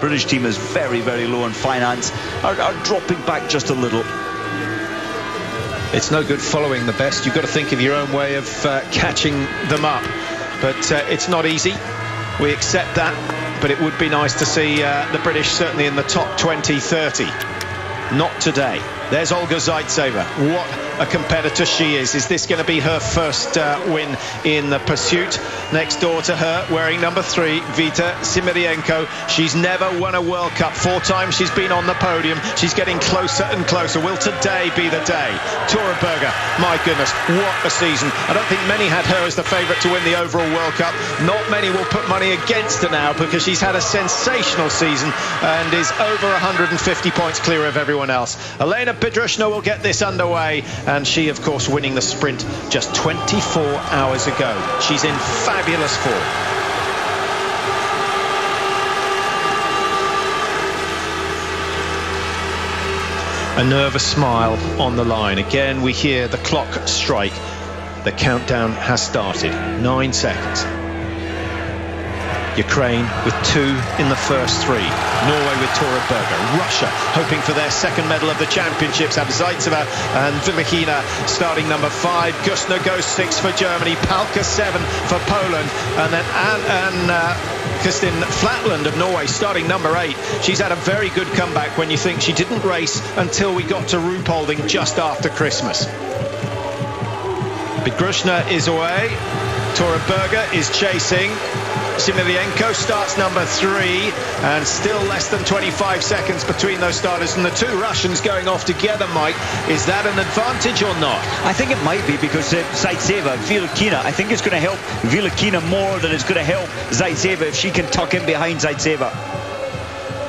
British team is very, very low in finance, are dropping back just a little. It's no good following the best. You've got to think of your own way of catching them up. But it's not easy. We accept that. But it would be nice to see the British certainly in the top 20, 30. Not today. There's Olga Zaitseva. What a competitor she is. Is this going to be her first win in the pursuit? Next door to her, wearing number 3, Vita Symirienko. She's never won a World Cup. 4 times she's been on the podium. She's getting closer and closer. Will today be the day? Tora Berger, my goodness, what a season. I don't think many had her as the favourite to win the overall World Cup. Not many will put money against her now because she's had a sensational season and is over 150 points clear of everyone else. Elena Bedrushna will get this underway, and she, of course, winning the sprint just 24 hours ago. She's in fabulous form. A nervous smile on the line. Again, we hear the clock strike. The countdown has started. 9 seconds. Ukraine with 2 in the first 3. Norway with Tora Berger. Russia hoping for their second medal of the championships. Have Zaitseva and Vilahina starting number 5. Gustner goes 6 for Germany. Palka 7 for Poland. And then Kristin Flatland of Norway starting number 8. She's had a very good comeback when you think she didn't race until we got to Ruhpolding just after Christmas. Bedrushna is away. Tora Berger is chasing. Symirienko starts number 3, and still less than 25 seconds between those starters, and the 2 Russians going off together. Mike, is that an advantage or not? I think it might be, because Zaitseva, Vilahina, I think it's going to help Vilahina more than it's going to help Zaitseva if she can tuck in behind Zaitseva.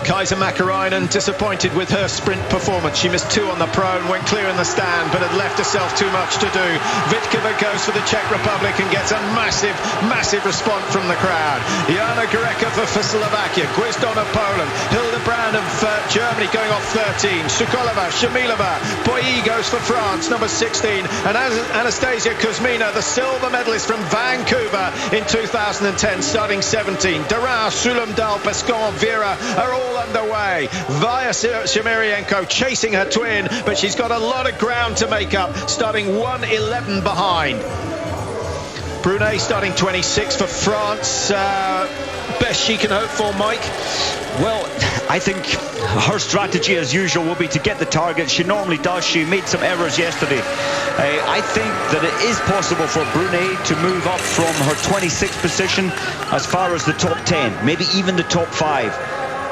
Kaisa Mäkäräinen disappointed with her sprint performance. She missed 2 on the pro and went clear in the stand, but had left herself too much to do. Vitkova goes for the Czech Republic and gets a massive, massive response from the crowd. Jana Greka for Slovakia, Gwizdon of Poland, Hildebrand of Germany going off 13, Sukolova, Shamilova, Boyi goes for France, number 16, and Anastasia Kuzmina, the silver medalist from Vancouver in 2010, starting 17. Duran, Sulumdal, Pescon, Vera are all underway. Via Symirienko chasing her twin, but she's got a lot of ground to make up, starting 1:11 behind. Brunet starting 26 for France. Best she can hope for, Mike? Well, I think her strategy as usual will be to get the target. She normally does. She made some errors yesterday. I think that it is possible for Brunet to move up from her 26th position as far as the top 10, maybe even the top 5.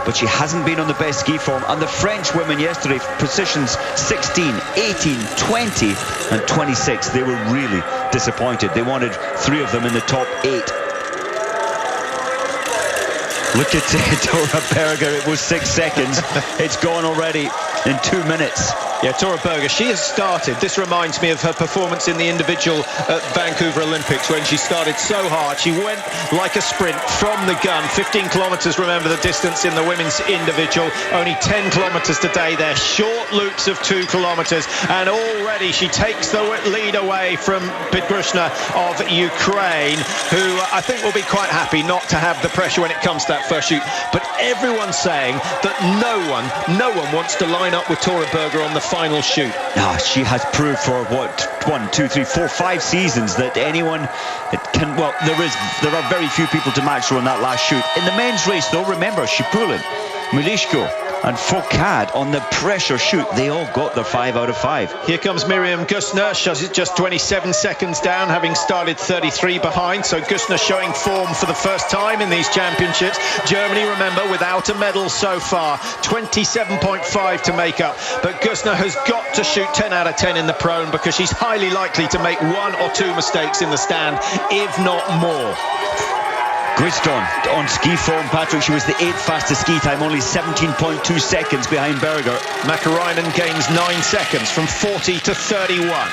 But she hasn't been on the best ski form. And the French women yesterday, positions 16, 18, 20 and 26. They were really disappointed. They wanted 3 of them in the top 8. Look at Tora Berger. It was 6 seconds. It's gone already in 2 minutes. Yeah, Tora Berger, she has started. This reminds me of her performance in the individual at Vancouver Olympics when she started so hard. She went like a sprint from the gun. 15 kilometres, remember the distance in the women's individual. Only 10 kilometres today. They're short loops of 2 kilometres. And already she takes the lead away from Bedrushna of Ukraine, who I think will be quite happy not to have the pressure when it comes to that first shoot. But everyone's saying that no one wants to line up with Tora Berger on the final shoot. No, she has proved for what, 1, 2, 3, 4, 5 seasons that anyone can. Well, there are very few people to match her on that last shoot. In the men's race, though, remember Shipulin, Milishko and Foucault on the pressure shoot, they all got their 5 out of 5. Here comes Miriam Gustner. She's just 27 seconds down, having started 33 behind. So Gustner showing form for the first time in these championships. Germany, remember, without a medal so far. 27.5 to make up. But Gustner has got to shoot 10 out of 10 in the prone, because she's highly likely to make 1 or 2 mistakes in the stand, if not more. Gwizdon on ski form, Patrick. She was the 8th fastest ski time, only 17.2 seconds behind Berger. Mäkäräinen gains 9 seconds from 40 to 31.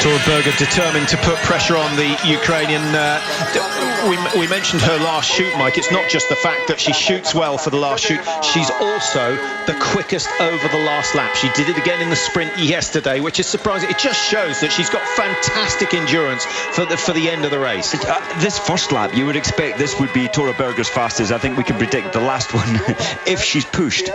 Tora Berger determined to put pressure on the Ukrainian. We mentioned her last shoot, Mike. It's not just the fact that she shoots well for the last shoot. She's also the quickest over the last lap. She did it again in the sprint yesterday, which is surprising. It just shows that she's got fantastic endurance for the end of the race. This first lap, you would expect this would be Tora Berger's fastest. I think we can predict the last one, if she's pushed,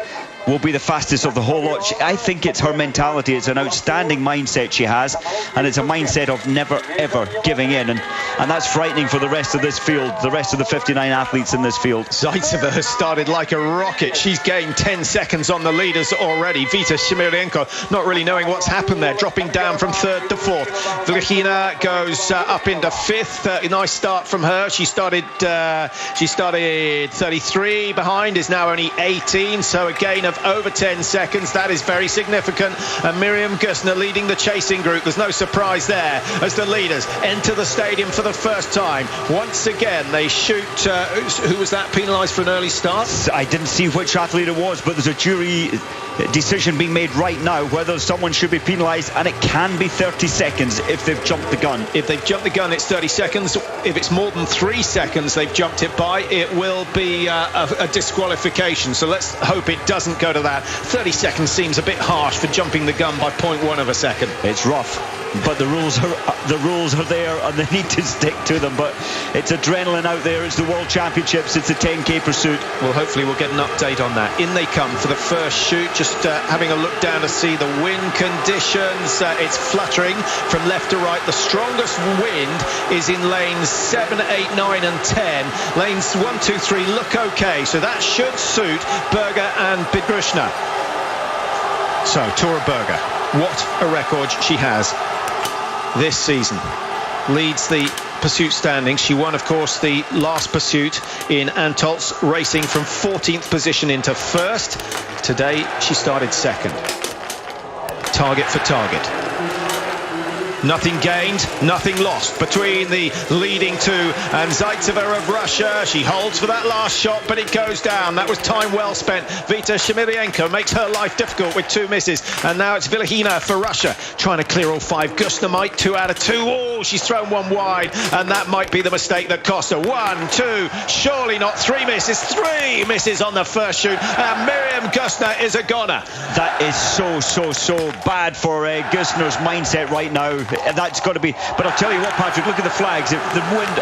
will be the fastest of the whole lot. I think it's her mentality. It's an outstanding mindset she has, and it's a mindset of never ever giving in, and that's frightening for the rest of this field, the rest of the 59 athletes in this field. Zaitseva has started like a rocket. She's gained 10 seconds on the leaders already. Vita Shimirenko not really knowing what's happened there, dropping down from third to fourth. Vlhina goes up into fifth. Nice start from her. She started 33 behind, is now only 18, so a gain of over 10 seconds. That is very significant. And Miriam Gusner leading the chasing group. There's no surprise there as the leaders enter the stadium for the first time. Once again, they shoot. Who was that penalised for an early start? I didn't see which athlete it was, but there's a jury decision being made right now whether someone should be penalised, and it can be 30 seconds if they've jumped the gun. If they've jumped the gun, it's 30 seconds. If it's more than 3 seconds they've jumped it by, it will be a disqualification. So let's hope it doesn't go to that. 30 seconds seems a bit harsh for jumping the gun by 0.1 of a second. It's rough, but the rules are there, and they need to stick to them. But it's adrenaline out there. It's the World Championships. It's a 10k pursuit. Well, hopefully we'll get an update on that. In they come for the first shoot. Just having a look down to see the wind conditions. It's fluttering from left to right. The strongest wind is in lanes 7, 8, 9 and 10. Lanes 1, 2, 3 look okay, so that should suit Berger and Bidrushna. So Tora Berger, what a record she has this season. Leads the pursuit standings. She won, of course, the last pursuit in Antolz, racing from 14th position into first. Today she started second. Target for target. Nothing gained, nothing lost between the leading two and Zaitseva of Russia. She holds for that last shot, but it goes down. That was time well spent. Vita Shimirenko makes her life difficult with 2 misses. And now it's Vlhina for Russia, trying to clear all 5. Gusner might 2 out of 2. Oh, she's thrown 1 wide, and that might be the mistake that cost her. 1, 2, surely not 3 misses. 3 misses on the first shoot, and Miriam Gusner is a goner. That is so bad for Gusner's mindset right now. That's got to be. But I'll tell you what, Patrick, look at the flags. The wind,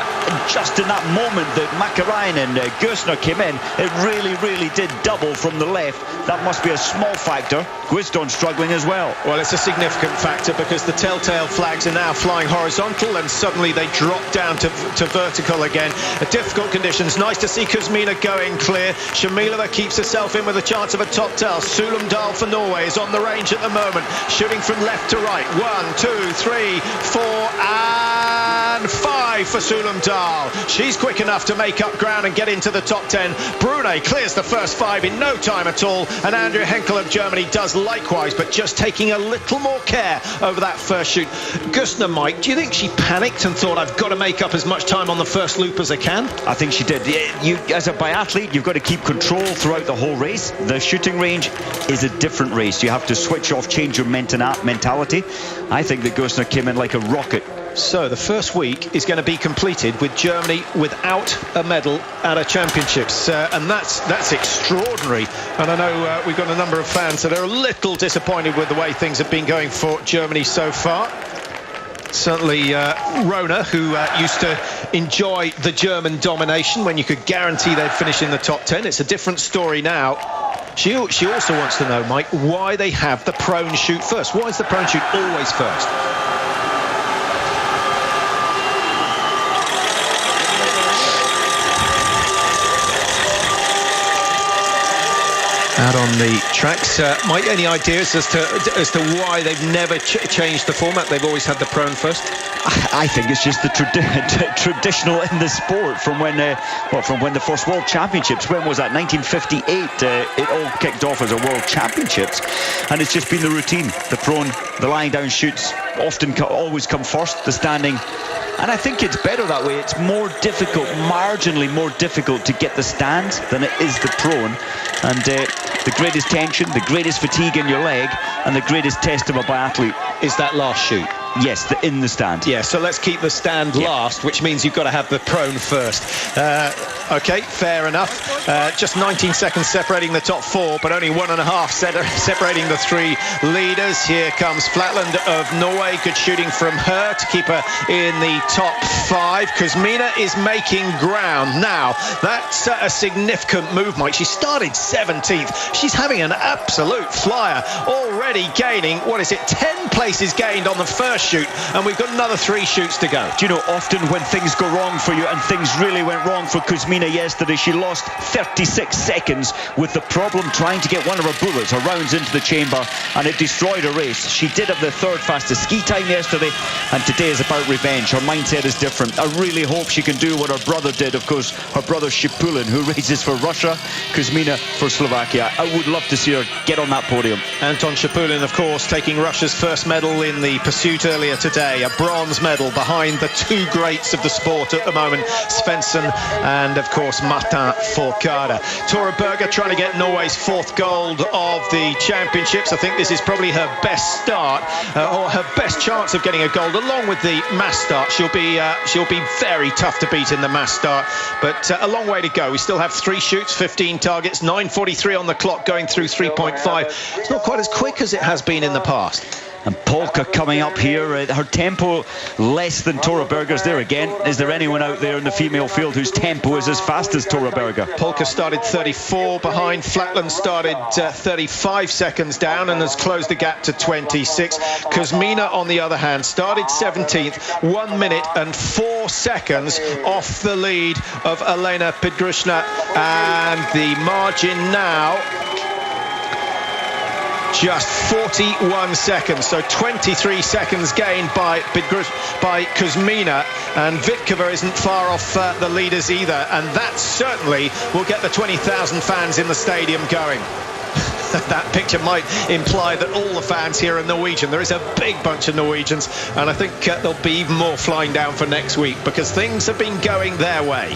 just in that moment that Makarainen and Gusner came in, it really did double from the left. That must be a small factor. Guisdon struggling as well. Well, it's a significant factor because the telltale flags are now flying horizontal, and suddenly they drop down to vertical again. Difficult conditions. Nice to see Kuzmina going clear. Shamilova keeps herself in with a chance of a top tell. Sulumdal for Norway is on the range at the moment, shooting from left to right. 1, 2, 3, 4 and 5 for Sulumdal. She's quick enough to make up ground and get into the top 10. Brune clears the first 5 in no time at all, and Andrea Henkel of Germany does likewise, but just taking a little more care over that first shoot. Gusner, Mike, do you think she panicked and thought, I've got to make up as much time on the first loop as I can? I think she did. You, as a biathlete, you've got to keep control throughout the whole race. The shooting range is a different race. You have to switch off, change your mentality. I think that Gusner came in like a rocket. So the first week is going to be completed with Germany without a medal at a championships, and that's extraordinary. And I know we've got a number of fans that are a little disappointed with the way things have been going for Germany so far. Certainly Rona, who used to enjoy the German domination when you could guarantee they'd finish in the top 10. It's a different story now. She also wants to know, Mike, why they have the prone shoot first. Why is the prone shoot always first? Out on the tracks, Mike, any ideas as to why they've never changed the format? They've always had the prone first. I think it's just the traditional in the sport from when the first World Championships. When was that? 1958. It all kicked off as a World Championships, and it's just been the routine. The prone, the lying down shoots always come first. The standing. And I think it's better that way. It's more difficult, marginally more difficult to get the stand than it is the prone. And the greatest tension, the greatest fatigue in your leg, and the greatest test of a biathlete is that last shoot. Yes, in the stand. Yeah, so let's keep the stand last, which means you've got to have the prone first. Okay, fair enough. Just 19 seconds separating the top four, but only 1.5 separating the three leaders. Here comes Flatland of Norway. Good shooting from her to keep her in the top 5. Kuzmina is making ground. Now, that's a significant move, Mike. She started 17th. She's having an absolute flyer, already gaining, 10 places gained on the first shoot, and we've got another 3 shoots to go. Do you know, often when things go wrong for you, and things really went wrong for Kuzmina yesterday, she lost 36 seconds with the problem trying to get one of her bullets, her rounds, into the chamber, and it destroyed her race. She did have the 3rd fastest ski time yesterday, and today is about revenge. Her mindset is different. I really hope she can do what her brother did. Of course, her brother Shipulin, who races for Russia, Kuzmina for Slovakia. I would love to see her get on that podium. Anton Shipulin, of course, taking Russia's first medal in the pursuit earlier today, a bronze medal behind the 2 greats of the sport at the moment, Svensson and, of course, Martin Fourcade. Tora Berger trying to get Norway's 4th gold of the championships. I think this is probably her best start, or her best chance of getting a gold, along with the mass start. She'll be very tough to beat in the mass start, but a long way to go. We still have 3 shoots, 15 targets, 9:43 on the clock, going through 3.5. It's not quite as quick as it has been in the past. And Polka coming up here, her tempo less than Tora Berger's. There again, is there anyone out there in the female field whose tempo is as fast as Tora Berger? Polka started 34 behind. Flatland started 35 seconds down and has closed the gap to 26. Kuzmina, on the other hand, started 17th, 1 minute and 4 seconds off the lead of Elena Pidgrushna, and the margin now just 41 seconds, so 23 seconds gained by Kuzmina, and Vitkova isn't far off the leaders either, and that certainly will get the 20,000 fans in the stadium going. That picture might imply that all the fans here are Norwegian. There is a big bunch of Norwegians, and I think there'll be even more flying down for next week, because things have been going their way.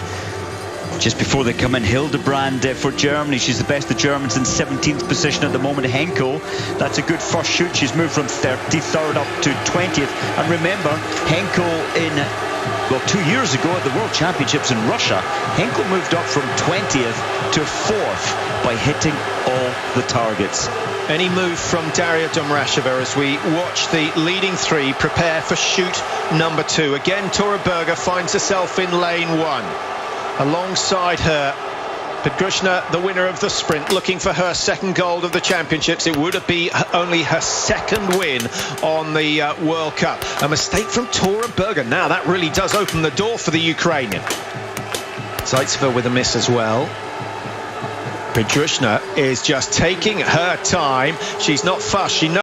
Just before they come in, Hildebrand for Germany. She's the best of Germans in 17th position at the moment. Henkel, that's a good first shoot. She's moved from 33rd up to 20th. And remember, Henkel well, 2 years ago at the World Championships in Russia, Henkel moved up from 20th to 4th by hitting all the targets. Any move from Daria Domrasheva as we watch the leading 3 prepare for shoot number 2. Again, Tora Berger finds herself in lane 1. Alongside her, Pidgrushna, the winner of the sprint, looking for her 2nd gold of the championships. It would be only her 2nd win on the World Cup. A mistake from Tora Berger. Now that really does open the door for the Ukrainian. Zaitseva with a miss as well. Pidgrushna is just taking her time. She's not fussed. She knows